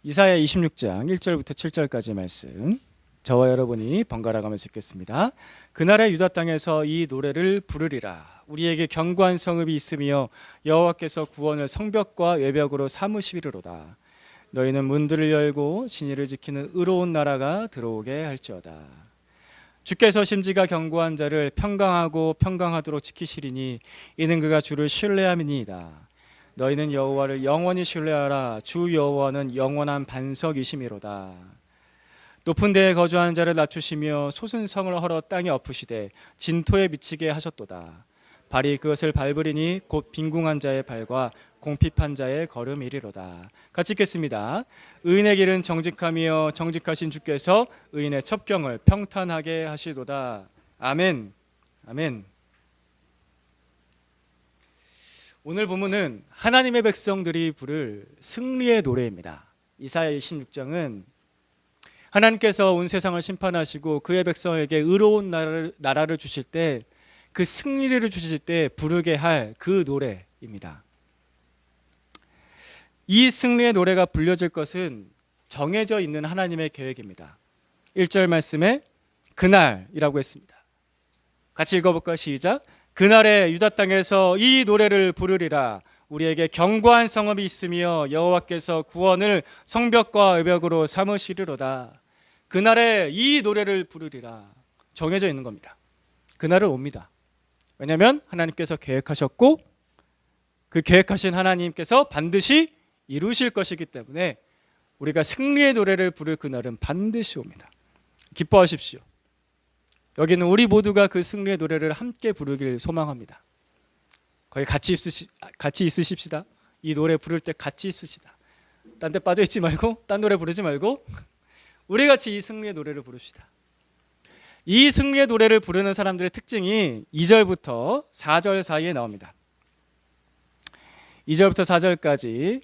이사야 26장 1절부터 7절까지 말씀, 저와 여러분이 번갈아 가면서 읽겠습니다. 그날의 유다 땅에서 이 노래를 부르리라. 우리에게 견고한 성읍이 있으며 여호와께서 구원을 성벽과 외벽으로 삼으시리로다. 너희는 문들을 열고 진리를 지키는 의로운 나라가 들어오게 할지어다. 주께서 심지가 견고한 자를 평강하고 평강하도록 지키시리니 이는 그가 주를 신뢰함이니이다. 너희는 여호와를 영원히 신뢰하라. 주 여호와는 영원한 반석이심이로다. 높은 데에 거주하는 자를 낮추시며 솟은 성을 헐어 땅에 엎으시되 진토에 미치게 하셨도다. 발이 그것을 밟으리니 곧 빈궁한 자의 발과 공핍한 자의 걸음이리로다. 같이 읽겠습니다. 의인의 길은 정직하며 정직하신 주께서 의인의 첩경을 평탄하게 하시도다. 아멘. 아멘. 오늘 본문은 하나님의 백성들이 부를 승리의 노래입니다. 이사야 26장은 하나님께서 온 세상을 심판하시고 그의 백성에게 의로운 나라를 주실 때, 그 승리를 주실 때 부르게 할 그 노래입니다. 이 승리의 노래가 불려질 것은 정해져 있는 하나님의 계획입니다. 1절 말씀에 그날이라고 했습니다. 같이 읽어볼까요? 시작. 그날에 유다 땅에서 이 노래를 부르리라. 우리에게 견고한 성읍이 있으며 여호와께서 구원을 성벽과 외벽으로 삼으시리로다. 그날에 이 노래를 부르리라. 정해져 있는 겁니다. 그날은 옵니다. 왜냐하면 하나님께서 계획하셨고 그 계획하신 하나님께서 반드시 이루실 것이기 때문에 우리가 승리의 노래를 부를 그날은 반드시 옵니다. 기뻐하십시오. 여기는 우리 모두가 그 승리의 노래를 함께 부르길 소망합니다. 거기 같이 있으십시다. 이 노래 부를 때 같이 있으시다. 딴 데 빠져 있지 말고, 딴 노래 부르지 말고 우리 같이 이 승리의 노래를 부릅시다. 이 승리의 노래를 부르는 사람들의 특징이 2절부터 4절 사이에 나옵니다. 2절부터 4절까지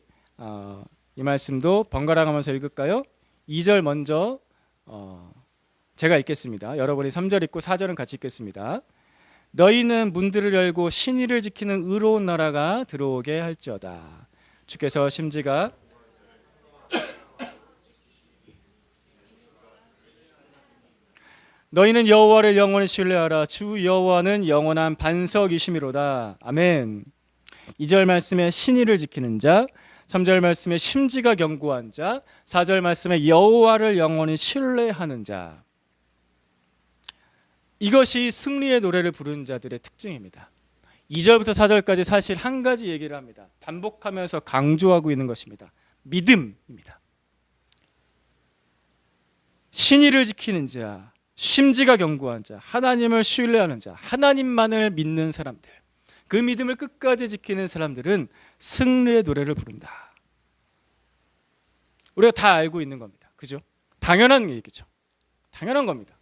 이 말씀도 번갈아 가면서 읽을까요? 2절 먼저 제가 읽겠습니다. 여러분이 3절 읽고 4절은 같이 읽겠습니다. 너희는 문들을 열고 신의를 지키는 의로운 나라가 들어오게 할지어다. 주께서 심지가 너희는 여호와를 영원히 신뢰하라. 주 여호와는 영원한 반석이심이로다. 아멘. 2절 말씀에 신의를 지키는 자, 3절 말씀에 심지가 견고한 자, 4절 말씀에 여호와를 영원히 신뢰하는 자. 이것이 승리의 노래를 부르는 자들의 특징입니다. 2절부터 4절까지 사실 한 가지 얘기를 합니다. 반복하면서 강조하고 있는 것입니다. 믿음입니다. 신의를 지키는 자, 심지가 견고한 자, 하나님을 신뢰하는 자, 하나님만을 믿는 사람들, 그 믿음을 끝까지 지키는 사람들은 승리의 노래를 부른다. 우리가 다 알고 있는 겁니다. 그죠? 당연한 얘기죠. 당연한 겁니다.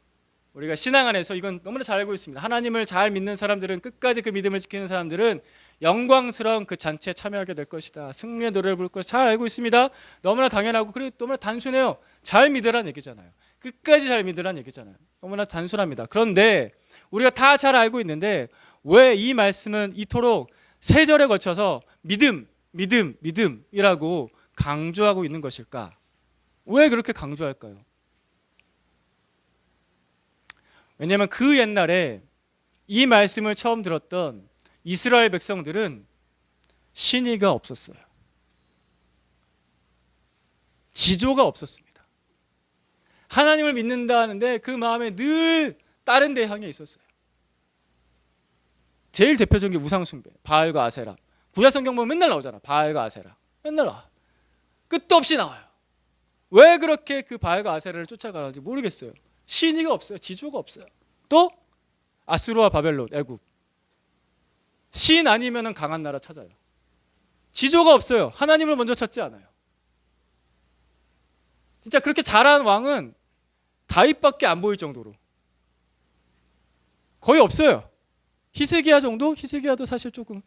우리가 신앙 안에서 이건 너무나 잘 알고 있습니다. 하나님을 잘 믿는 사람들은, 끝까지 그 믿음을 지키는 사람들은 영광스러운 그 잔치에 참여하게 될 것이다. 승리의 노래를 부를 것을 잘 알고 있습니다. 너무나 당연하고 그리고 너무나 단순해요. 잘 믿으라는 얘기잖아요. 끝까지 잘 믿으라는 얘기잖아요. 너무나 단순합니다. 그런데 우리가 다 잘 알고 있는데 왜 이 말씀은 이토록 세 절에 걸쳐서 믿음, 믿음, 믿음이라고 강조하고 있는 것일까? 왜 그렇게 강조할까요? 왜냐하면 그 옛날에 이 말씀을 처음 들었던 이스라엘 백성들은 신의가 없었어요. 지조가 없었습니다. 하나님을 믿는다 하는데 그 마음에 늘 다른 데 향해 있었어요. 제일 대표적인 게 우상숭배, 바알과 아세라. 구약 성경 보면 맨날 나오잖아. 바알과 아세라. 맨날 나와. 끝도 없이 나와요. 왜 그렇게 그 바알과 아세라를 쫓아가는지 모르겠어요. 신의가 없어요. 지조가 없어요. 또 아수르와 바벨론, 애굽. 신 아니면 강한 나라 찾아요. 지조가 없어요. 하나님을 먼저 찾지 않아요. 진짜 그렇게 잘한 왕은 다윗밖에 안 보일 정도로 거의 없어요. 히스기야 정도? 히스기야도 사실 조금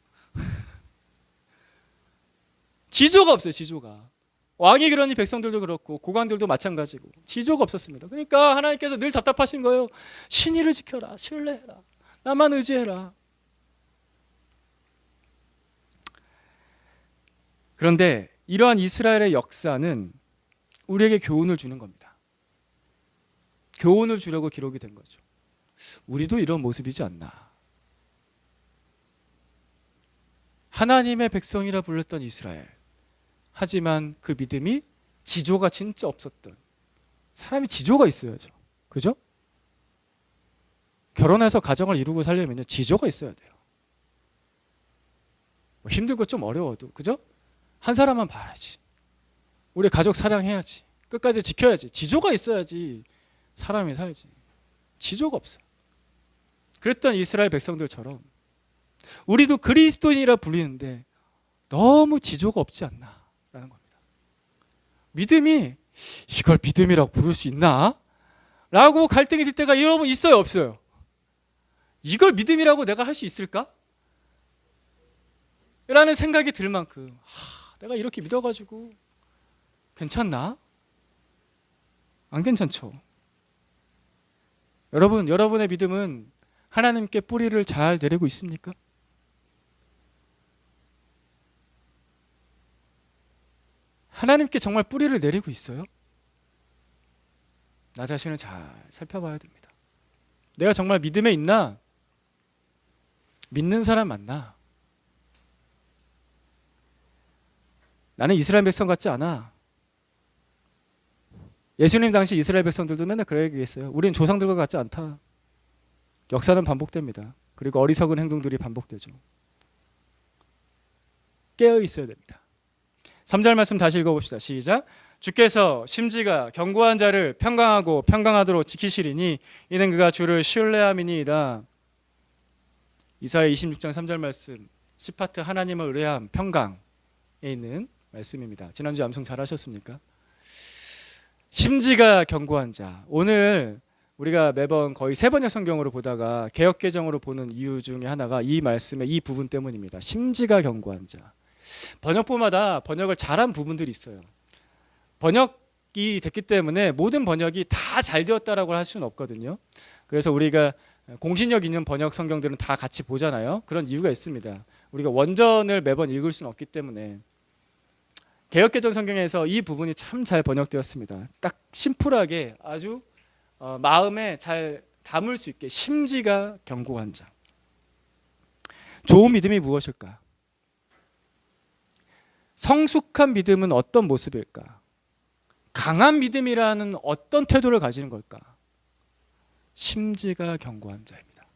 지조가 없어요. 지조가. 왕이 그러니 백성들도 그렇고 고관들도 마찬가지고 지조가 없었습니다. 그러니까 하나님께서 늘 답답하신 거예요. 신의를 지켜라. 신뢰해라. 나만 의지해라. 그런데 이러한 이스라엘의 역사는 우리에게 교훈을 주는 겁니다. 교훈을 주려고 기록이 된 거죠. 우리도 이런 모습이지 않나. 하나님의 백성이라 불렸던 이스라엘. 하지만 그 믿음이 지조가 진짜 없었던, 사람이 지조가 있어야죠. 그죠? 결혼해서 가정을 이루고 살려면요, 지조가 있어야 돼요. 뭐 힘들고 좀 어려워도, 그죠? 한 사람만 봐야지. 우리 가족 사랑해야지. 끝까지 지켜야지. 지조가 있어야지 사람이 살지. 지조가 없어요. 그랬던 이스라엘 백성들처럼 우리도 그리스도인이라 불리는데 너무 지조가 없지 않나 라는 겁니다. 믿음이 이걸 믿음이라고 부를 수 있나? 라고 갈등이 들 때가 여러분 있어요, 없어요? 이걸 믿음이라고 내가 할 수 있을까? 라는 생각이 들 만큼 내가 이렇게 믿어가지고 괜찮나? 안 괜찮죠. 여러분, 여러분의 믿음은 하나님께 뿌리를 잘 내리고 있습니까? 하나님께 정말 뿌리를 내리고 있어요? 나 자신을 잘 살펴봐야 됩니다. 내가 정말 믿음에 있나? 믿는 사람 맞나? 나는 이스라엘 백성 같지 않아. 예수님 당시 이스라엘 백성들도 맨날 그래 얘기했어요. 우린 조상들과 같지 않다. 역사는 반복됩니다. 그리고 어리석은 행동들이 반복되죠. 깨어 있어야 됩니다. 3절 말씀 다시 읽어봅시다. 시작. 주께서 심지가 견고한 자를 평강하고 평강하도록 지키시리니 이는 그가 주를 신뢰함이니이다. 이사야 26장 3절 말씀, 시파트 하나님을 의뢰함 평강에 있는 말씀입니다. 지난주 암송 잘 하셨습니까? 심지가 견고한 자. 오늘 우리가 매번 거의 세 번역 성경으로 보다가 개역개정으로 보는 이유 중에 하나가 이 말씀의 이 부분 때문입니다. 심지가 견고한 자. 번역보마다 번역을 잘한 부분들이 있어요. 번역이 됐기 때문에 모든 번역이 다 잘 되었다라고 할 수는 없거든요. 그래서 우리가 공신력 있는 번역 성경들은 다 같이 보잖아요. 그런 이유가 있습니다. 우리가 원전을 매번 읽을 수는 없기 때문에. 개역개정 성경에서 이 부분이 참 잘 번역되었습니다. 딱 심플하게 아주 마음에 잘 담을 수 있게 심지가 견고한 자. 좋은 믿음이 무엇일까? 성숙한 믿음은 어떤 모습일까? 강한 믿음이라는 어떤 태도를 가지는 걸까? 심지가 견고한 자입니다.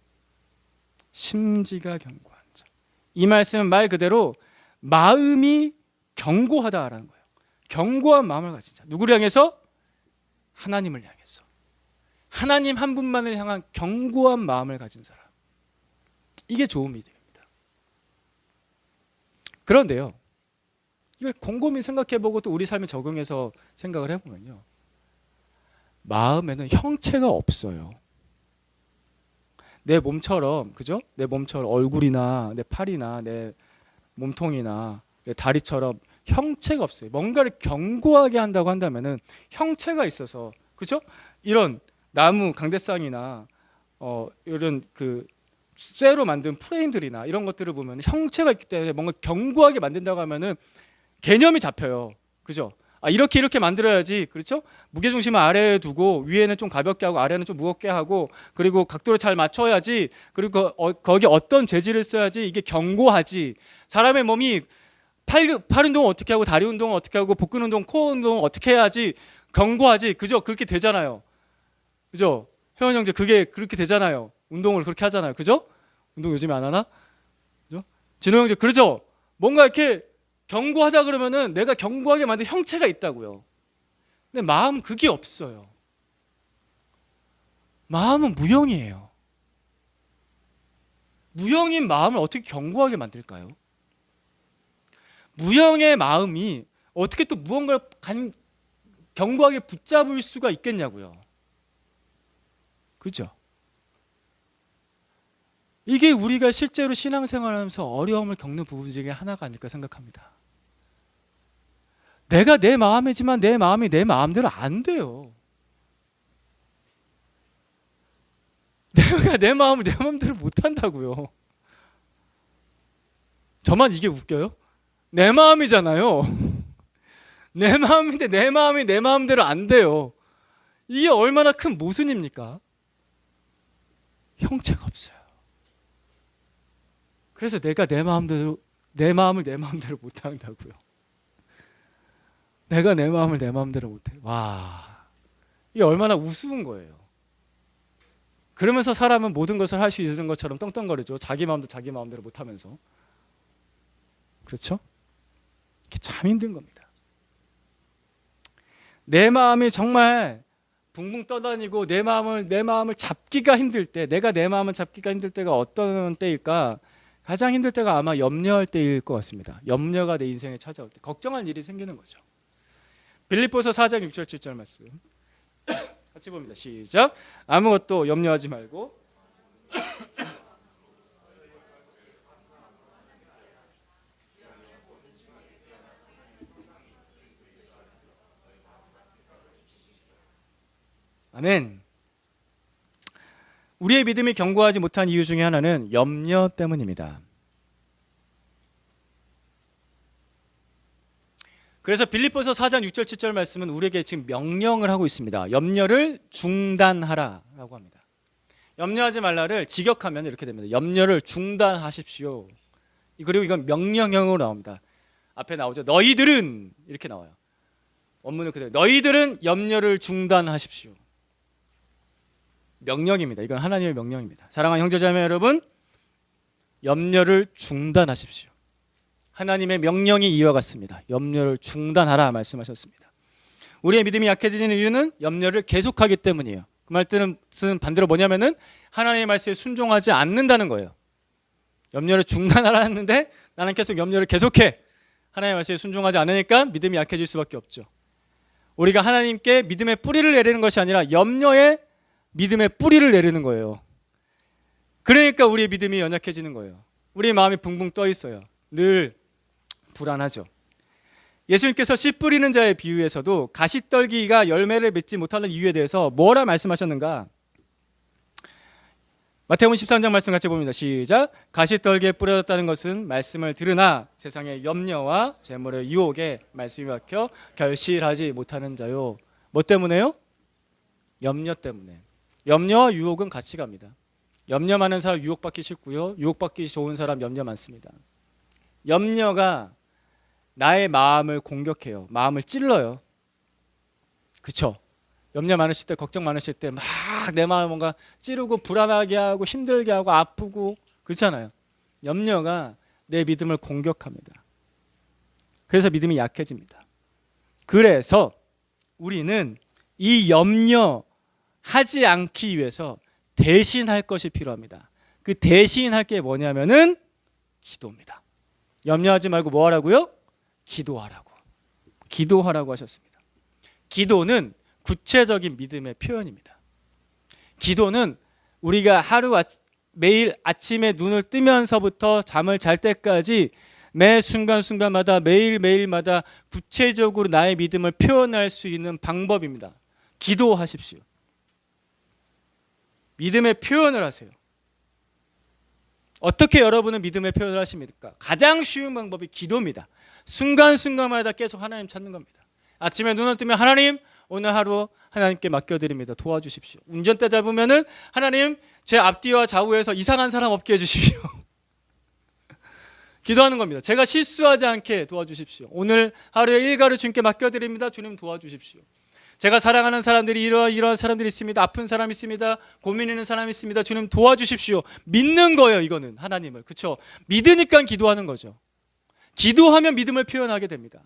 심지가 견고한 자. 이 말씀은 말 그대로 마음이 견고하다라는 거예요. 견고한 마음을 가진 자. 누구를 향해서? 하나님을 향해서. 하나님 한 분만을 향한 견고한 마음을 가진 사람. 이게 좋은 믿음입니다. 그런데요, 이걸 곰곰이 생각해보고 또 우리 삶에 적용해서 생각을 해보면요, 마음에는 형체가 없어요. 내 몸처럼, 그죠? 내 몸처럼 얼굴이나 내 팔이나 내 몸통이나 내 다리처럼 형체가 없어요. 뭔가를 견고하게 한다고 한다면은 형체가 있어서, 그죠? 이런 나무 강대상이나 이런 그 쇠로 만든 프레임들이나 이런 것들을 보면 형체가 있기 때문에 뭔가 견고하게 만든다고 하면은 개념이 잡혀요. 그죠? 이렇게 만들어야지. 그렇죠? 무게중심을 아래에 두고 위에는 좀 가볍게 하고 아래는 좀 무겁게 하고, 그리고 각도를 잘 맞춰야지. 그리고 거기 어떤 재질을 써야지 이게 견고하지. 사람의 몸이 팔 운동을 어떻게 하고 다리 운동을 어떻게 하고 복근 운동, 코어 운동을 어떻게 해야지 견고하지. 그죠? 그렇게 되잖아요. 그죠? 회원 형제 그게 그렇게 되잖아요. 운동을 그렇게 하잖아요. 그죠? 운동 요즘에 안 하나? 그죠? 진호 형제 그렇죠? 뭔가 이렇게 견고하다 그러면은 내가 견고하게 만든 형체가 있다고요. 근데 마음은 그게 없어요. 마음은 무형이에요. 무형인 마음을 어떻게 견고하게 만들까요? 무형의 마음이 어떻게 또 무언가를 견고하게 붙잡을 수가 있겠냐고요. 그죠? 이게 우리가 실제로 신앙생활하면서 어려움을 겪는 부분 중에 하나가 아닐까 생각합니다. 내가 내 마음이지만 내 마음이 내 마음대로 안 돼요. 내가 내 마음을 내 마음대로 못 한다고요. 저만 이게 웃겨요? 내 마음이잖아요. 내 마음인데 내 마음이 내 마음대로 안 돼요. 이게 얼마나 큰 모순입니까? 형체가 없어요. 그래서 내가 내 마음을 내 마음대로 못 한다고요. 내가 내 마음을 내 마음대로 못 해. 와, 이게 얼마나 우스운 거예요. 그러면서 사람은 모든 것을 할 수 있는 것처럼 떵떵거리죠. 자기 마음도 자기 마음대로 못 하면서. 그렇죠? 이게 참 힘든 겁니다. 내 마음이 정말 붕붕 떠다니고 내 마음을 잡기가 힘들 때, 내가 내 마음을 잡기가 힘들 때가 어떤 때일까? 가장 힘들 때가 아마 염려할 때일 것 같습니다. 염려가 내 인생에 찾아올 때, 걱정할 일이 생기는 거죠. 빌립보서 4장 6절 7절 말씀 같이 봅니다. 시작. 아무것도 염려하지 말고 아멘. 우리의 믿음이 견고하지 못한 이유 중에 하나는 염려 때문입니다. 그래서 빌립보서 4장 6절 7절 말씀은 우리에게 지금 명령을 하고 있습니다. 염려를 중단하라라고 합니다. 염려하지 말라를 직역하면 이렇게 됩니다. 염려를 중단하십시오. 그리고 이건 명령형으로 나옵니다. 앞에 나오죠. 너희들은 이렇게 나와요. 원문은 그대로 너희들은 염려를 중단하십시오. 명령입니다. 이건 하나님의 명령입니다. 사랑하는 형제자매 여러분, 염려를 중단하십시오. 하나님의 명령이 이와 같습니다. 염려를 중단하라 말씀하셨습니다. 우리의 믿음이 약해지는 이유는 염려를 계속하기 때문이에요. 그 말씀은 반대로 뭐냐면은 하나님의 말씀에 순종하지 않는다는 거예요. 염려를 중단하라 했는데 나는 계속 염려를 계속해. 하나님의 말씀에 순종하지 않으니까 믿음이 약해질 수밖에 없죠. 우리가 하나님께 믿음의 뿌리를 내리는 것이 아니라 염려에 믿음의 뿌리를 내리는 거예요. 그러니까 우리의 믿음이 연약해지는 거예요. 우리의 마음이 붕붕 떠 있어요. 늘 불안하죠. 예수님께서 씨 뿌리는 자의 비유에서도 가시떨기가 열매를 맺지 못하는 이유에 대해서 뭐라 말씀하셨는가? 마태복음 13장 말씀 같이 봅니다. 시작. 가시떨기에 뿌려졌다는 것은 말씀을 들으나 세상의 염려와 재물의 유혹에 말씀이 막혀 결실하지 못하는 자요. 뭐 때문에요? 염려 때문에. 염려와 유혹은 같이 갑니다. 염려 많은 사람 유혹받기 쉽고요. 유혹받기 좋은 사람 염려 많습니다. 염려가 나의 마음을 공격해요. 마음을 찔러요. 그렇죠? 염려 많으실 때, 걱정 많으실 때 막 내 마음을 뭔가 찌르고 불안하게 하고 힘들게 하고 아프고 그렇잖아요. 염려가 내 믿음을 공격합니다. 그래서 믿음이 약해집니다. 그래서 우리는 이 염려하지 않기 위해서 대신할 것이 필요합니다. 그 대신할 게 뭐냐면은 기도입니다. 염려하지 말고 뭐 하라고요? 기도하라고. 기도하라고 하셨습니다. 기도는 구체적인 믿음의 표현입니다. 기도는 우리가 매일 아침에 눈을 뜨면서부터 잠을 잘 때까지 매 순간순간마다 매일매일마다 구체적으로 나의 믿음을 표현할 수 있는 방법입니다. 기도하십시오. 믿음의 표현을 하세요. 어떻게 여러분은 믿음의 표현을 하십니까? 가장 쉬운 방법이 기도입니다. 순간순간마다 계속 하나님 찾는 겁니다. 아침에 눈을 뜨면 하나님 오늘 하루 하나님께 맡겨드립니다. 도와주십시오. 운전대 잡으면은 하나님 제 앞뒤와 좌우에서 이상한 사람 없게 해주십시오. 기도하는 겁니다. 제가 실수하지 않게 도와주십시오. 오늘 하루의 일과를 주님께 맡겨드립니다. 주님 도와주십시오. 제가 사랑하는 사람들이 이러한 사람들이 있습니다. 아픈 사람이 있습니다. 고민 있는 사람이 있습니다. 주님 도와주십시오. 믿는 거예요. 이거는 하나님을. 그렇죠? 믿으니까 기도하는 거죠. 기도하면 믿음을 표현하게 됩니다.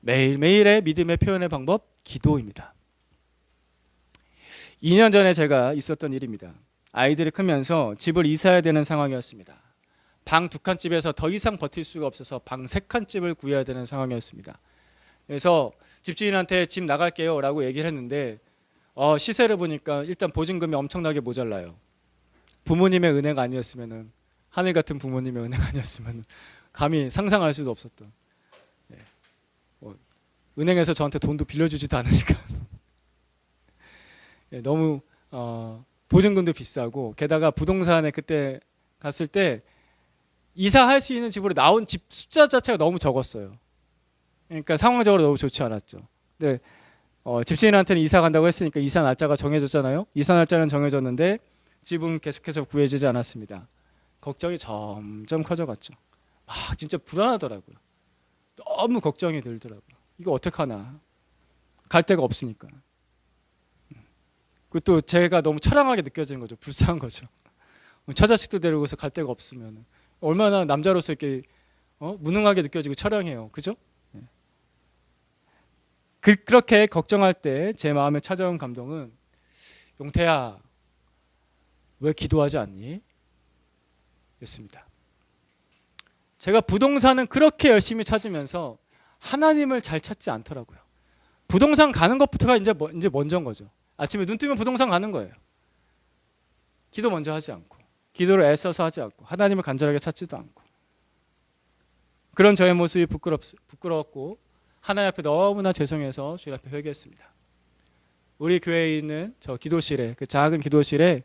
매일매일의 믿음의 표현의 방법 기도입니다. 2년 전에 제가 있었던 일입니다. 아이들이 크면서 집을 이사해야 되는 상황이었습니다. 방 2칸 집에서 더 이상 버틸 수가 없어서 방 3칸 집을 구해야 되는 상황이었습니다. 그래서 집주인한테 집 나갈게요 라고 얘기를 했는데 시세를 보니까 일단 보증금이 엄청나게 모자라요. 부모님의 은혜가 아니었으면 하늘 같은 부모님의 은혜가 아니었으면 감히 상상할 수도 없었던 은행에서 저한테 돈도 빌려주지도 않으니까 너무 보증금도 비싸고 게다가 부동산에 그때 갔을 때 이사할 수 있는 집으로 나온 집 숫자 자체가 너무 적었어요. 그러니까 상황적으로 너무 좋지 않았죠. 근데 집주인한테는 이사 간다고 했으니까 이사 날짜가 정해졌잖아요. 이사 날짜는 정해졌는데 집은 계속해서 구해지지 않았습니다. 걱정이 점점 커져갔죠. 진짜 불안하더라고요. 너무 걱정이 들더라고요. 이거 어떡하나. 갈 데가 없으니까. 그것도 제가 너무 처량하게 느껴지는 거죠. 불쌍한 거죠. 처자식도 데리고서 갈 데가 없으면 얼마나 남자로서 이렇게 무능하게 느껴지고 처량해요. 그죠? 그렇게 걱정할 때 제 마음에 찾아온 감동은, 용태야, 왜 기도하지 않니? 였습니다. 제가 부동산은 그렇게 열심히 찾으면서 하나님을 잘 찾지 않더라고요. 부동산 가는 것부터가 이제 먼저인 거죠. 아침에 눈 뜨면 부동산 가는 거예요. 기도 먼저 하지 않고, 기도를 애써서 하지 않고, 하나님을 간절하게 찾지도 않고. 그런 저의 모습이 부끄러웠고 하나님 앞에 너무나 죄송해서 주님 앞에 회개했습니다. 우리 교회에 있는 저 기도실에, 그 작은 기도실에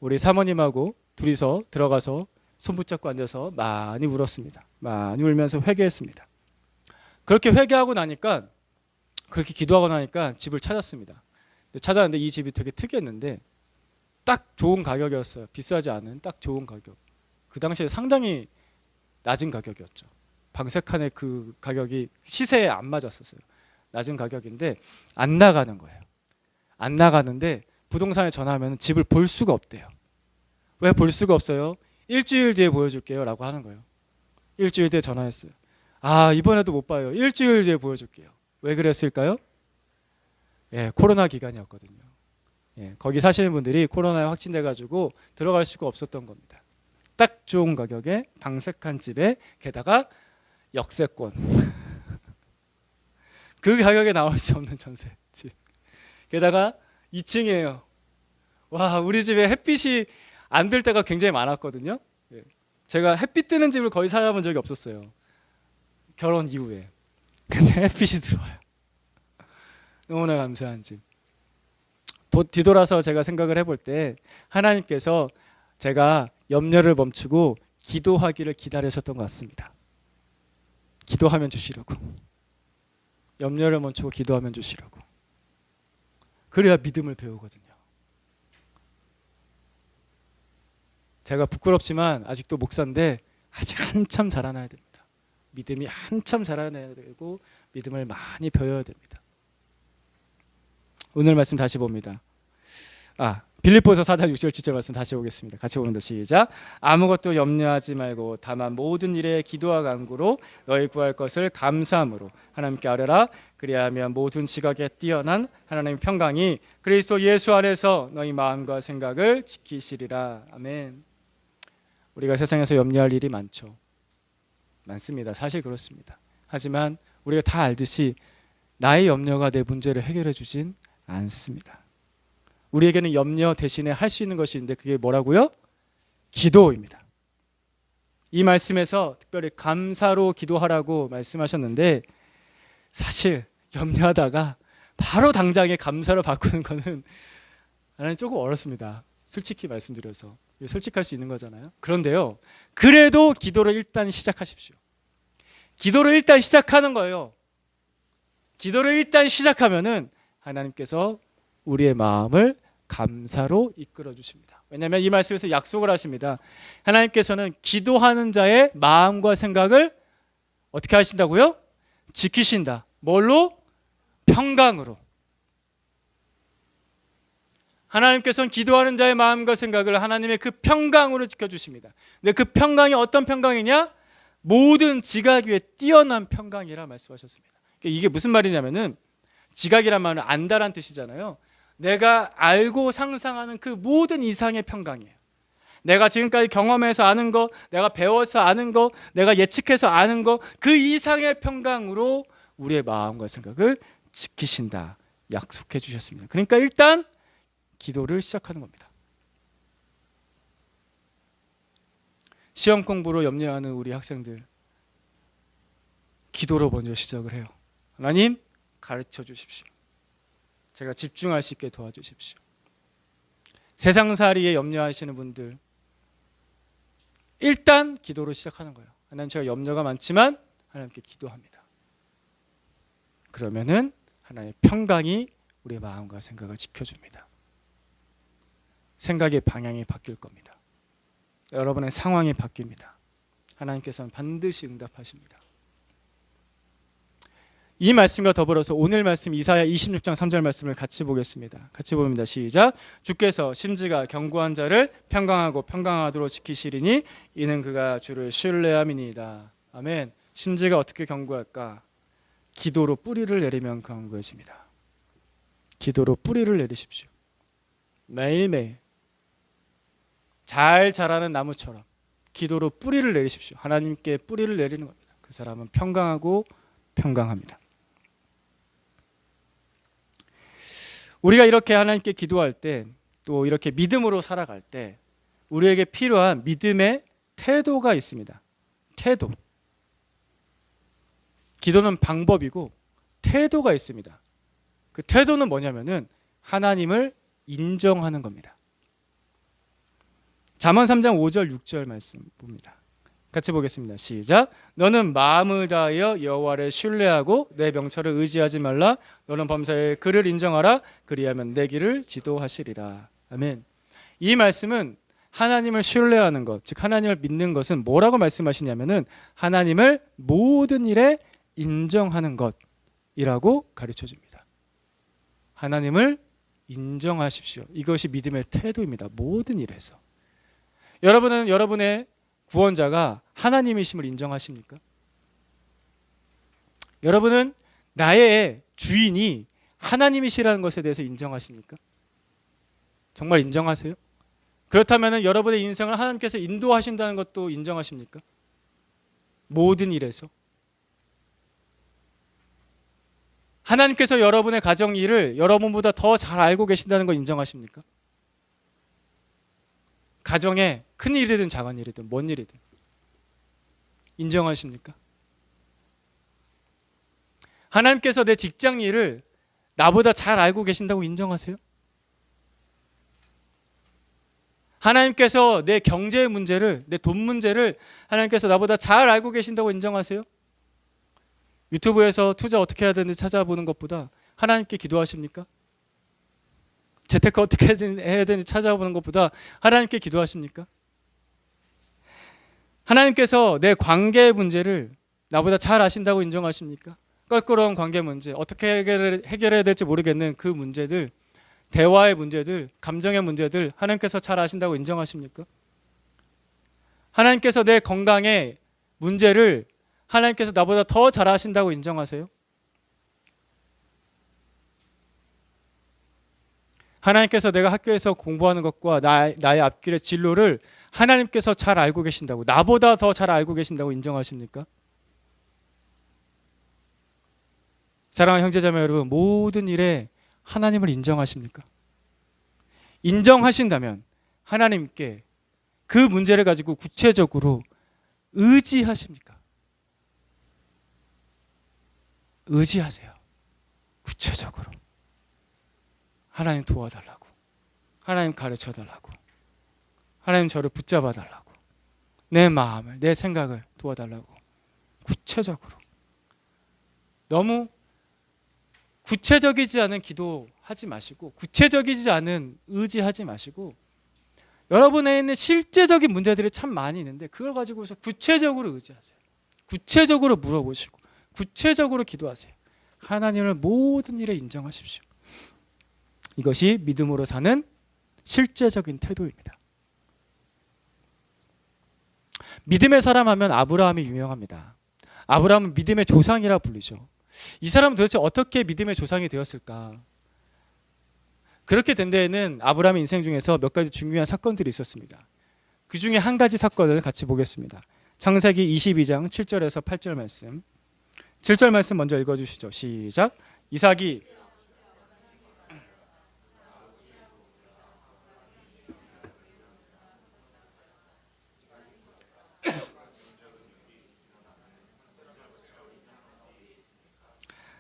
우리 사모님하고 둘이서 들어가서 손 붙잡고 앉아서 많이 울었습니다. 많이 울면서 회개했습니다. 그렇게 회개하고 나니까, 그렇게 기도하고 나니까 집을 찾았습니다. 찾았는데 이 집이 되게 특이했는데 딱 좋은 가격이었어요. 비싸지 않은 딱 좋은 가격. 그 당시에 상당히 낮은 가격이었죠. 방 3칸의 그 가격이 시세에 안 맞았었어요. 낮은 가격인데 안 나가는 거예요. 안 나가는데 부동산에 전화하면 집을 볼 수가 없대요. 왜 볼 수가 없어요? 일주일 뒤에 보여줄게요 라고 하는 거예요. 일주일 뒤에 전화했어요. 이번에도 못 봐요. 일주일 뒤에 보여줄게요. 왜 그랬을까요? 코로나 기간이었거든요. 거기 사시는 분들이 코로나에 확진돼가지고 들어갈 수가 없었던 겁니다. 딱 좋은 가격에 방 3칸 집에, 게다가 역세권. 그 가격에 나올 수 없는 전세집. 게다가 2층이에요. 와, 우리 집에 햇빛이 안 들 때가 굉장히 많았거든요. 제가 햇빛 뜨는 집을 거의 살아본 적이 없었어요. 결혼 이후에. 근데 햇빛이 들어와요. 너무나 감사한 집. 뒤돌아서 제가 생각을 해볼 때 하나님께서 제가 염려를 멈추고 기도하기를 기다리셨던 것 같습니다. 기도하면 주시려고. 염려를 멈추고 기도하면 주시려고. 그래야 믿음을 배우거든요. 제가 부끄럽지만 아직도 목사인데 아직 한참 자라나야 됩니다. 믿음이 한참 자라나야 되고 믿음을 많이 배워야 됩니다. 오늘 말씀 다시 봅니다. 빌립보서 4장 6절 7절 말씀 다시 보겠습니다. 같이 보는다. 시작. 아무것도 염려하지 말고 다만 모든 일에 기도와 간구로 너희 구할 것을 감사함으로 하나님께 아뢰라. 그리하면 모든 지각에 뛰어난 하나님의 평강이 그리스도 예수 안에서 너희 마음과 생각을 지키시리라. 아멘. 우리가 세상에서 염려할 일이 많습니다. 사실 그렇습니다. 하지만 우리가 다 알듯이 나의 염려가 내 문제를 해결해 주진 않습니다. 우리에게는 염려 대신에 할 수 있는 것이 있는데 그게 뭐라고요? 기도입니다. 이 말씀에서 특별히 감사로 기도하라고 말씀하셨는데, 사실 염려하다가 바로 당장에 감사로 바꾸는 거는 나는 조금 어렵습니다. 솔직히 말씀드려서. 솔직할 수 있는 거잖아요. 그런데요, 그래도 기도를 일단 시작하십시오. 기도를 일단 시작하는 거예요. 기도를 일단 시작하면은 하나님께서 우리의 마음을 감사로 이끌어 주십니다. 왜냐하면 이 말씀에서 약속을 하십니다. 하나님께서는 기도하는 자의 마음과 생각을 어떻게 하신다고요? 지키신다. 뭘로? 평강으로. 하나님께서는 기도하는 자의 마음과 생각을 하나님의 그 평강으로 지켜주십니다. 근데 그 평강이 어떤 평강이냐? 모든 지각 위에 뛰어난 평강이라 말씀하셨습니다. 이게 무슨 말이냐면은, 지각이란 말은 안다란 뜻이잖아요. 내가 알고 상상하는 그 모든 이상의 평강이에요. 내가 지금까지 경험해서 아는 거, 내가 배워서 아는 거, 내가 예측해서 아는 거, 그 이상의 평강으로 우리의 마음과 생각을 지키신다 약속해 주셨습니다. 그러니까 일단 기도를 시작하는 겁니다. 시험 공부로 염려하는 우리 학생들, 기도로 먼저 시작을 해요. 하나님, 가르쳐 주십시오. 제가 집중할 수 있게 도와주십시오. 세상살이에 염려하시는 분들, 일단 기도로 시작하는 거예요. 하나님, 제가 염려가 많지만 하나님께 기도합니다. 그러면은 하나님의 평강이 우리의 마음과 생각을 지켜줍니다. 생각의 방향이 바뀔 겁니다. 여러분의 상황이 바뀝니다. 하나님께서는 반드시 응답하십니다. 이 말씀과 더불어서 오늘 말씀 이사야 26장 3절 말씀을 같이 보겠습니다. 같이 봅니다. 시작. 주께서 심지가 견고한 자를 평강하고 평강하도록 지키시리니 이는 그가 주를 신뢰함이니이다. 아멘. 심지가 어떻게 견고할까? 기도로 뿌리를 내리면 견고해집니다. 기도로 뿌리를 내리십시오. 매일매일 잘 자라는 나무처럼 기도로 뿌리를 내리십시오. 하나님께 뿌리를 내리는 겁니다. 그 사람은 평강하고 평강합니다. 우리가 이렇게 하나님께 기도할 때, 또 이렇게 믿음으로 살아갈 때 우리에게 필요한 믿음의 태도가 있습니다. 태도. 기도는 방법이고 태도가 있습니다. 그 태도는 뭐냐면은 하나님을 인정하는 겁니다. 잠언 3장 5절 6절 말씀 봅니다. 같이 보겠습니다. 시작. 너는 마음을 다하여 여호와를 신뢰하고 내 명철을 의지하지 말라. 너는 범사에 그를 인정하라. 그리하면 내 길을 지도하시리라. 아멘. 이 말씀은 하나님을 신뢰하는 것, 즉 하나님을 믿는 것은 뭐라고 말씀하시냐면은 하나님을 모든 일에 인정하는 것이라고 가르쳐 줍니다. 하나님을 인정하십시오. 이것이 믿음의 태도입니다. 모든 일에서. 여러분은 여러분의 구원자가 하나님이심을 인정하십니까? 여러분은 나의 주인이 하나님이시라는 것에 대해서 인정하십니까? 정말 인정하세요? 그렇다면 여러분의 인생을 하나님께서 인도하신다는 것도 인정하십니까? 모든 일에서. 하나님께서 여러분의 가정 일을 여러분보다 더 잘 알고 계신다는 걸 인정하십니까? 가정에 큰 일이든 작은 일이든 뭔 일이든 인정하십니까? 하나님께서 내 직장 일을 나보다 잘 알고 계신다고 인정하세요? 하나님께서 내 경제 문제를, 내 돈 문제를 하나님께서 나보다 잘 알고 계신다고 인정하세요? 유튜브에서 투자 어떻게 해야 되는지 찾아보는 것보다 하나님께 기도하십니까? 재테크 어떻게 해야 되는지 찾아보는 것보다 하나님께 기도하십니까? 하나님께서 내 관계 문제를 나보다 잘 아신다고 인정하십니까? 껄끄러운 관계 문제, 어떻게 해결해야 될지 모르겠는 그 문제들, 대화의 문제들, 감정의 문제들 하나님께서 잘 아신다고 인정하십니까? 하나님께서 내 건강의 문제를 하나님께서 나보다 더 잘 아신다고 인정하세요? 하나님께서 내가 학교에서 공부하는 것과 나의 앞길의 진로를 하나님께서 잘 알고 계신다고, 나보다 더 잘 알고 계신다고 인정하십니까? 사랑하는 형제자매 여러분, 모든 일에 하나님을 인정하십니까? 인정하신다면 하나님께 그 문제를 가지고 구체적으로 의지하십니까? 의지하세요. 구체적으로. 하나님 도와달라고, 하나님 가르쳐달라고, 하나님 저를 붙잡아달라고, 내 마음을, 내 생각을 도와달라고. 구체적으로. 너무 구체적이지 않은 기도하지 마시고, 구체적이지 않은 의지하지 마시고, 여러분에 있는 실제적인 문제들이 참 많이 있는데 그걸 가지고서 구체적으로 의지하세요. 구체적으로 물어보시고 구체적으로 기도하세요. 하나님을 모든 일에 인정하십시오. 이것이 믿음으로 사는 실제적인 태도입니다. 믿음의 사람 하면 아브라함이 유명합니다. 아브라함은 믿음의 조상이라 불리죠. 이 사람은 도대체 어떻게 믿음의 조상이 되었을까? 그렇게 된 데에는 아브라함의 인생 중에서 몇 가지 중요한 사건들이 있었습니다. 그 중에 한 가지 사건을 같이 보겠습니다. 창세기 22장 7절에서 8절 말씀. 7절 말씀 먼저 읽어주시죠. 시작. 이삭이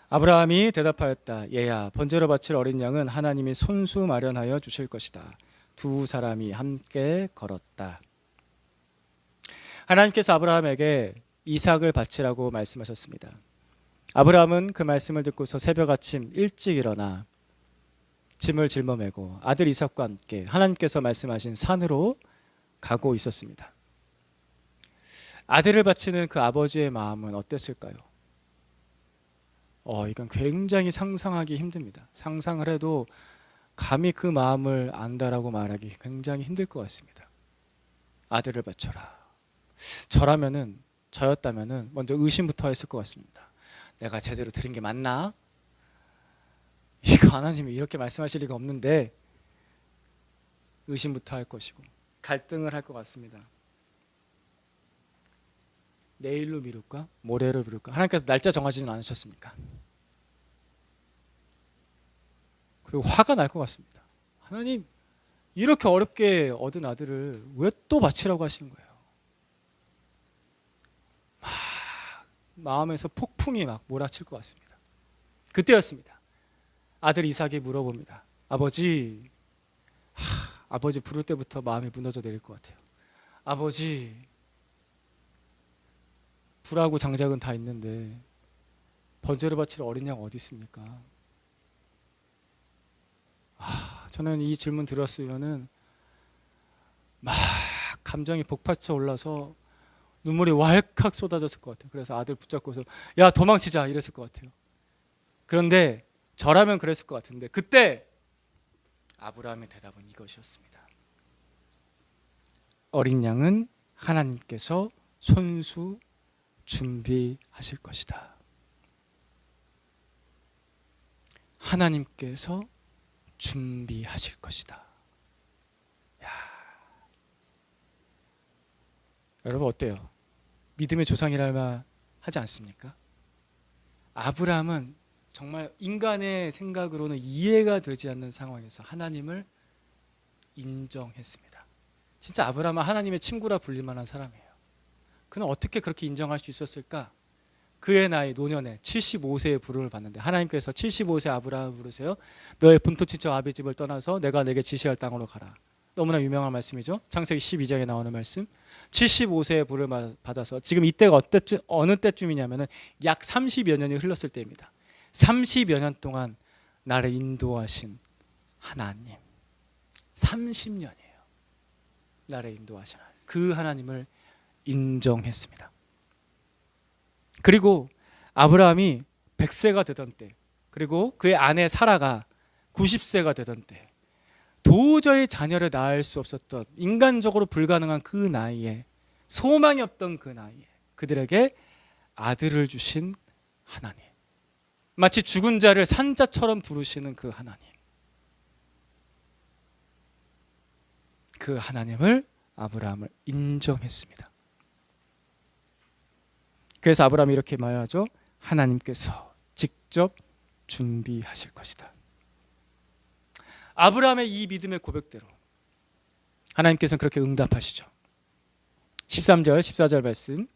아브라함이 대답하였다. 얘야, 번제로 바칠 어린 양은 하나님이 손수 마련하여 주실 것이다. 두 사람이 함께 걸었다. 하나님께서 아브라함에게 이삭을 바치라고 말씀하셨습니다. 아브라함은 그 말씀을 듣고서 새벽 아침 일찍 일어나 짐을 짊어매고 아들 이삭과 함께 하나님께서 말씀하신 산으로 가고 있었습니다. 아들을 바치는 그 아버지의 마음은 어땠을까요? 이건 굉장히 상상하기 힘듭니다. 상상을 해도 감히 그 마음을 안다라고 말하기 굉장히 힘들 것 같습니다. 아들을 바쳐라. 저였다면은 먼저 의심부터 했을 것 같습니다. 내가 제대로 들은 게 맞나? 이거 하나님이 이렇게 말씀하실 리가 없는데, 의심부터 할 것이고 갈등을 할 것 같습니다. 내일로 미룰까? 모레로 미룰까? 하나님께서 날짜 정하지는 않으셨으니까. 그리고 화가 날 것 같습니다. 하나님, 이렇게 어렵게 얻은 아들을 왜 또 바치라고 하시는 거예요? 마음에서 폭풍이 막 몰아칠 것 같습니다. 그때였습니다. 아들 이삭이 물어봅니다. 아버지, 아버지 부를 때부터 마음이 무너져 내릴 것 같아요. 아버지, 불하고 장작은 다 있는데 번제를 바칠 어린 양 어디 있습니까? 저는 이 질문 들었으면은 막 감정이 복받쳐 올라서 눈물이 왈칵 쏟아졌을 것 같아요. 그래서 아들 붙잡고서 야 도망치자 이랬을 것 같아요. 그런데 저라면 그랬을 것 같은데 그때 아브라함의 대답은 이것이었습니다. 어린 양은 하나님께서 손수 준비하실 것이다. 하나님께서 준비하실 것이다. 여러분 어때요? 믿음의 조상이랄 만 하지 않습니까? 아브라함은 정말 인간의 생각으로는 이해가 되지 않는 상황에서 하나님을 인정했습니다. 진짜 아브라함은 하나님의 친구라 불릴 만한 사람이에요. 그는 어떻게 그렇게 인정할 수 있었을까? 그의 나이 노년에 75세의 부름을 받는데 하나님께서 75세 아브라함을 부르세요. 너의 본토 친척 아비 집을 떠나서 내가 내게 지시할 땅으로 가라. 너무나 유명한 말씀이죠. 창세기 12장에 나오는 말씀. 75세의 부름을 받아서 지금 이때가 어느 때쯤이냐면은 약 30여 년이 흘렀을 때입니다. 30여 년 동안 나를 인도하신 하나님. 30년이에요. 나를 인도하신 하나님. 그 하나님을 인정했습니다. 그리고 아브라함이 100세가 되던 때, 그리고 그의 아내 사라가 90세가 되던 때, 도저히 자녀를 낳을 수 없었던 인간적으로 불가능한 그 나이에, 소망이 없던 그 나이에 그들에게 아들을 주신 하나님, 마치 죽은 자를 산자처럼 부르시는 그 하나님, 그 하나님을 아브라함을 인정했습니다. 그래서 아브라함이 이렇게 말하죠. 하나님께서 직접 준비하실 것이다. 아브라함의 이 믿음의 고백대로 하나님께서는 그렇게 응답하시죠. 13절, 14절 말씀.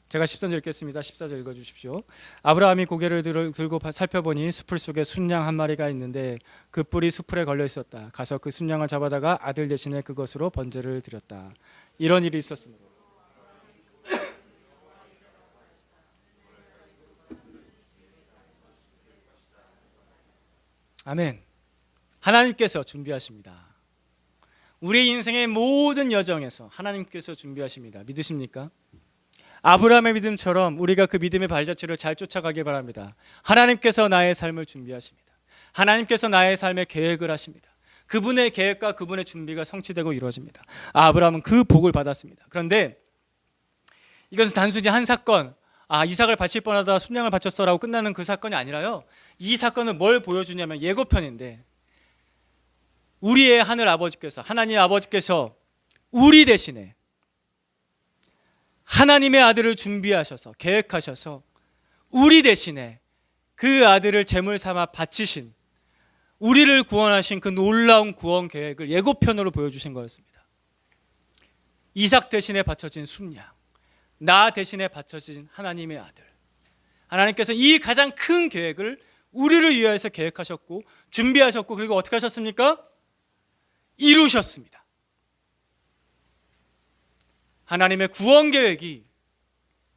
제가 13절 읽겠습니다. 14절 읽어주십시오. 아브라함이 고개를 들고 살펴보니 수풀 속에 순양 한 마리가 있는데 그 뿔이 수풀에 걸려 있었다. 가서 그 순양을 잡아다가 아들 대신에 그것으로 번제를 드렸다. 이런 일이 있었습니다. 아멘. 하나님께서 준비하십니다. 우리 인생의 모든 여정에서 하나님께서 준비하십니다. 믿으십니까? 아브라함의 믿음처럼 우리가 그 믿음의 발자취를 잘 쫓아가길 바랍니다. 하나님께서 나의 삶을 준비하십니다. 하나님께서 나의 삶에 계획을 하십니다. 그분의 계획과 그분의 준비가 성취되고 이루어집니다. 아브라함은 그 복을 받았습니다. 그런데 이것은 단순히 한 사건, 이삭을 바칠 뻔하다 순양을 바쳤어라고 끝나는 그 사건이 아니라요. 이 사건은 뭘 보여주냐면 예고편인데, 우리의 하늘 아버지께서, 하나님 아버지께서 우리 대신에 하나님의 아들을 준비하셔서 계획하셔서 우리 대신에 그 아들을 제물 삼아 바치신, 우리를 구원하신 그 놀라운 구원 계획을 예고편으로 보여주신 거였습니다. 이삭 대신에 바쳐진 순양, 나 대신에 바쳐진 하나님의 아들. 하나님께서 이 가장 큰 계획을 우리를 위하여서 계획하셨고 준비하셨고, 그리고 어떻게 하셨습니까? 이루셨습니다. 하나님의 구원 계획이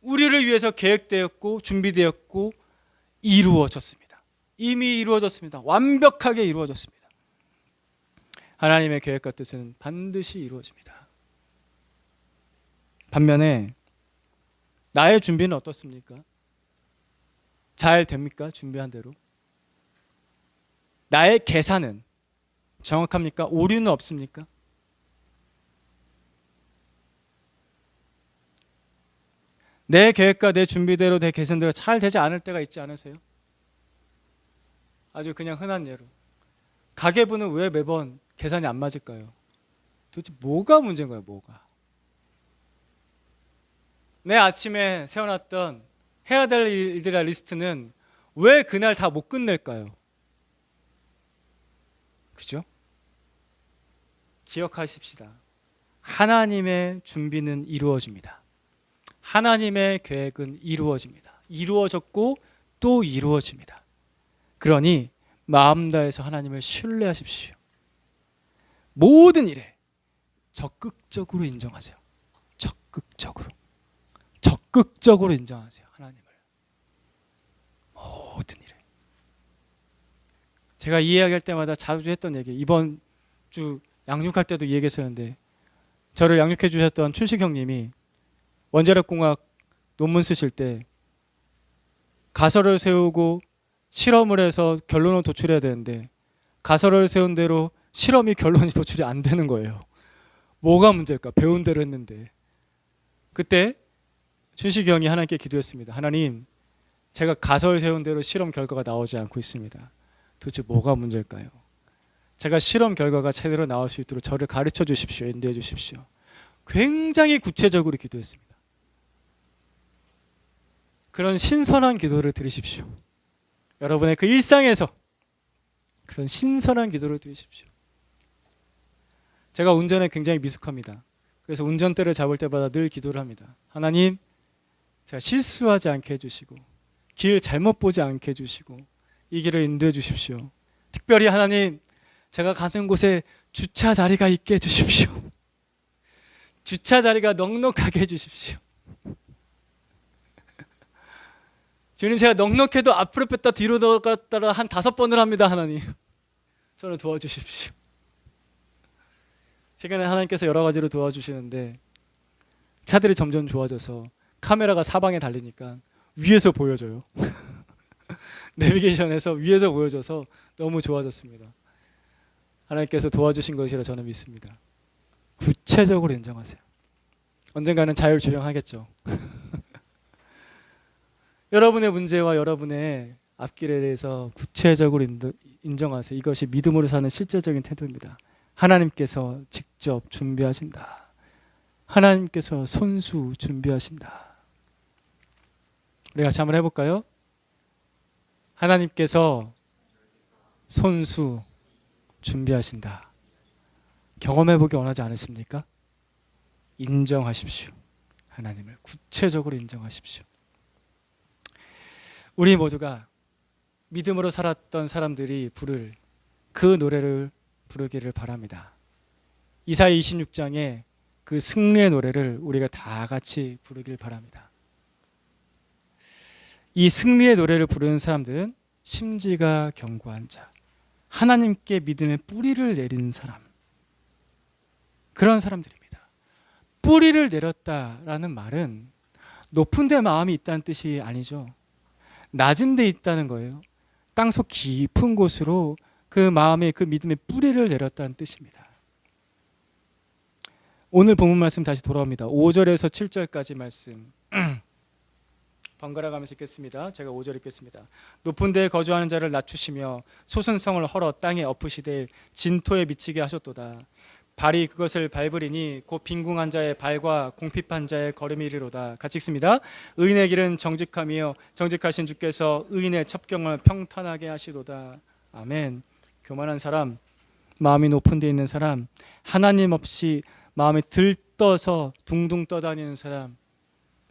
우리를 위해서 계획되었고 준비되었고 이루어졌습니다. 이미 이루어졌습니다. 완벽하게 이루어졌습니다. 하나님의 계획과 뜻은 반드시 이루어집니다. 반면에 나의 준비는 어떻습니까? 잘 됩니까? 준비한 대로? 나의 계산은 정확합니까? 오류는 없습니까? 내 계획과 내 준비대로 내 계산대로 잘 되지 않을 때가 있지 않으세요? 아주 그냥 흔한 예로 가계부는 왜 매번 계산이 안 맞을까요? 도대체 뭐가 문제인 거예요? 뭐가? 내 아침에 세워놨던 해야 될 일들의 리스트는 왜 그날 다 못 끝낼까요? 그죠? 기억하십시다. 하나님의 준비는 이루어집니다. 하나님의 계획은 이루어집니다. 이루어졌고 또 이루어집니다. 그러니 마음 다해서 하나님을 신뢰하십시오. 모든 일에 적극적으로 인정하세요. 적극적으로 인정하세요. 하나님을. 모든 일에. 제가 이 이야기할 때마다 자주 했던 얘기, 이번 주 양육할 때도 이 얘기했었는데, 저를 양육해 주셨던 춘식 형님이 원자력공학 논문 쓰실 때 가설을 세우고 실험을 해서 결론을 도출해야 되는데 가설을 세운 대로 실험이 결론이 도출이 안 되는 거예요. 뭐가 문제일까? 배운 대로 했는데. 그때 춘식이 형이 하나님께 기도했습니다. 하나님, 제가 가설 세운 대로 실험 결과가 나오지 않고 있습니다. 도대체 뭐가 문제일까요? 제가 실험 결과가 제대로 나올 수 있도록 저를 가르쳐 주십시오. 인도해 주십시오. 굉장히 구체적으로 기도했습니다. 그런 신선한 기도를 드리십시오. 여러분의 그 일상에서 그런 신선한 기도를 드리십시오. 제가 운전에 굉장히 미숙합니다. 그래서 운전대를 잡을 때마다 늘 기도를 합니다. 하나님, 제가 실수하지 않게 해주시고 길 잘못 보지 않게 해주시고 이 길을 인도해 주십시오. 특별히 하나님, 제가 가는 곳에 주차 자리가 있게 해주십시오. 주차 자리가 넉넉하게 해주십시오. 주님, 제가 넉넉해도 앞으로 뺐다 뒤로 갔다가 한 5번을 합니다. 하나님, 저를 도와주십시오. 최근에 하나님께서 여러 가지로 도와주시는데 차들이 점점 좋아져서 카메라가 사방에 달리니까 위에서 보여져요. 내비게이션에서 위에서 보여져서 너무 좋아졌습니다. 하나님께서 도와주신 것이라 저는 믿습니다. 구체적으로 인정하세요. 언젠가는 자율 주행하겠죠. 여러분의 문제와 여러분의 앞길에 대해서 구체적으로 인정하세요. 이것이 믿음으로 사는 실제적인 태도입니다. 하나님께서 직접 준비하신다. 하나님께서 손수 준비하신다. 우리 같이 한번 해볼까요? 하나님께서 손수 준비하신다. 경험해보기 원하지 않으십니까? 인정하십시오. 하나님을 구체적으로 인정하십시오. 우리 모두가 믿음으로 살았던 사람들이 부를 그 노래를 부르기를 바랍니다. 이사야 26장에 그 승리의 노래를 우리가 다 같이 부르길 바랍니다. 이 승리의 노래를 부르는 사람들은 심지가 견고한 자, 하나님께 믿음의 뿌리를 내린 사람, 그런 사람들입니다. 뿌리를 내렸다라는 말은 높은 데 마음이 있다는 뜻이 아니죠. 낮은 데 있다는 거예요. 땅속 깊은 곳으로 그 마음의 그 믿음의 뿌리를 내렸다는 뜻입니다. 오늘 본문 말씀 다시 돌아옵니다. 5절에서 7절까지 말씀 번갈아 가면서 읽겠습니다. 제가 5절 읽겠습니다. 높은 데에 거주하는 자를 낮추시며 소순성을 헐어 땅에 엎으시되 진토에 미치게 하셨도다. 발이 그것을 밟으리니 곧 빈궁한 자의 발과 궁핍한 자의 걸음이리로다. 같이 읽습니다. 의인의 길은 정직하며 정직하신 주께서 의인의 첩경을 평탄하게 하시도다. 아멘. 교만한 사람, 마음이 높은 데 있는 사람, 하나님 없이 마음이 들떠서 둥둥 떠다니는 사람,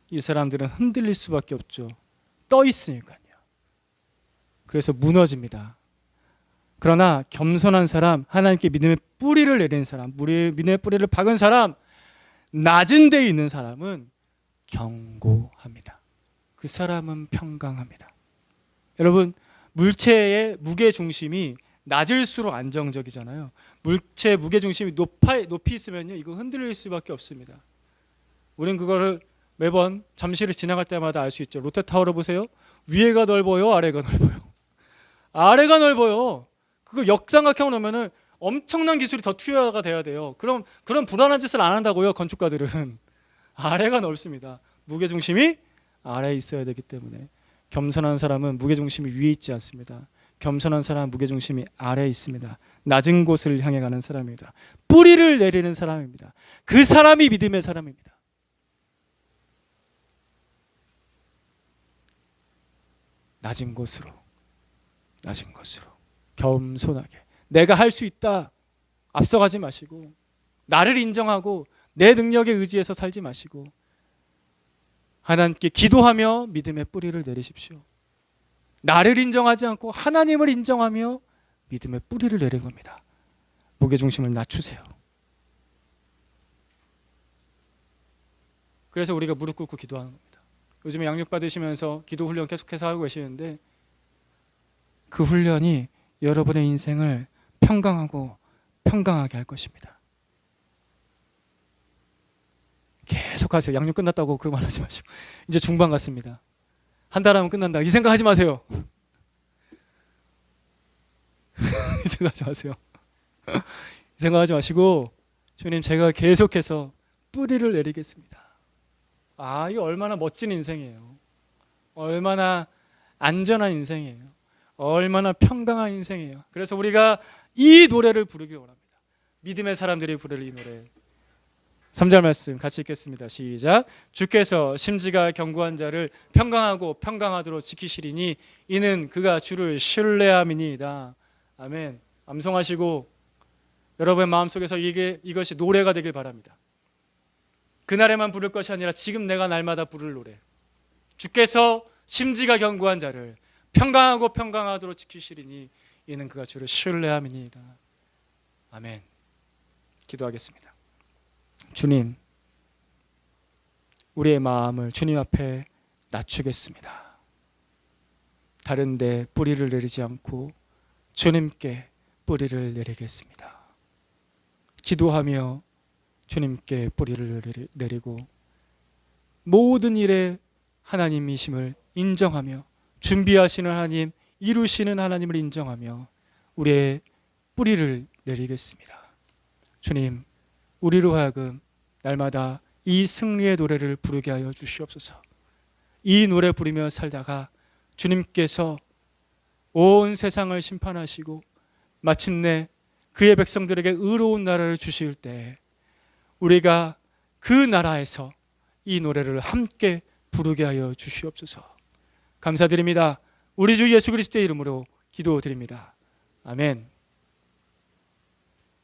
이 사람들은 흔들릴 수밖에 없죠. 떠 있으니까요. 그래서 무너집니다. 그러나 겸손한 사람, 하나님께 믿음의 뿌리를 내린 사람, 믿음의 뿌리를 박은 사람, 낮은 데 있는 사람은 견고합니다. 그 사람은 평강합니다. 여러분, 물체의 무게 중심이 낮을수록 안정적이잖아요. 물체 무게 중심이 높이 있으면요, 이거 흔들릴 수밖에 없습니다. 우린 그거를 매번 잠실을 지나갈 때마다 알 수 있죠. 롯데타워를 보세요. 위에가 넓어요, 아래가 넓어요? 아래가 넓어요. 그거 역삼각형 놓으면은 엄청난 기술이 더 투여가 돼야 돼요. 그럼 그런 불안한 짓을 안 한다고요, 건축가들은. 아래가 넓습니다. 무게 중심이 아래에 있어야 되기 때문에 겸손한 사람은 무게 중심이 위에 있지 않습니다. 겸손한 사람은 무게 중심이 아래에 있습니다. 낮은 곳을 향해 가는 사람입니다. 뿌리를 내리는 사람입니다. 그 사람이 믿음의 사람입니다. 낮은 곳으로 겸손하게 내가 할 수 있다 앞서가지 마시고, 나를 인정하고 내 능력에 의지해서 살지 마시고 하나님께 기도하며 믿음의 뿌리를 내리십시오. 나를 인정하지 않고 하나님을 인정하며 믿음의 뿌리를 내린 겁니다. 무게중심을 낮추세요. 그래서 우리가 무릎 꿇고 기도하는 겁니다. 요즘에 양육 받으시면서 기도 훈련 계속해서 하고 계시는데, 그 훈련이 여러분의 인생을 평강하고 평강하게 할 것입니다. 계속 하세요. 양육 끝났다고 그 말하지 마시고, 이제 중반 같습니다. 한 달 하면 끝난다, 이 생각 하지 마세요. 이 생각 하지 마세요. 이 생각 하지 마시고, 주님, 제가 계속해서 뿌리를 내리겠습니다. 아, 이거 얼마나 멋진 인생이에요. 얼마나 안전한 인생이에요. 얼마나 평강한 인생이에요. 그래서 우리가 이 노래를 부르기 원합니다. 믿음의 사람들이 부를 이 노래. 3절 말씀 같이 읽겠습니다. 시작. 주께서 심지가 견고한 자를 평강하고 평강하도록 지키시리니 이는 그가 주를 신뢰함이니이다. 아멘. 암송하시고 여러분의 마음속에서 이것이 노래가 되길 바랍니다. 그날에만 부를 것이 아니라 지금 내가 날마다 부를 노래. 주께서 심지가 견고한 자를 평강하고 평강하도록 지키시리니 이는 그가 주를 신뢰함이니이다. 아멘. 기도하겠습니다. 주님, 우리의 마음을 주님 앞에 낮추겠습니다. 다른 데 뿌리를 내리지 않고 주님께 뿌리를 내리겠습니다. 기도하며 주님께 뿌리를 내리고 모든 일에 하나님이심을 인정하며 준비하시는 하나님, 이루시는 하나님을 인정하며 우리의 뿌리를 내리겠습니다. 주님, 우리로 하여금 날마다 이 승리의 노래를 부르게 하여 주시옵소서. 이 노래 부르며 살다가 주님께서 온 세상을 심판하시고 마침내 그의 백성들에게 의로운 나라를 주실 때 우리가 그 나라에서 이 노래를 함께 부르게 하여 주시옵소서. 감사드립니다. 우리 주 예수 그리스도의 이름으로 기도드립니다. 아멘.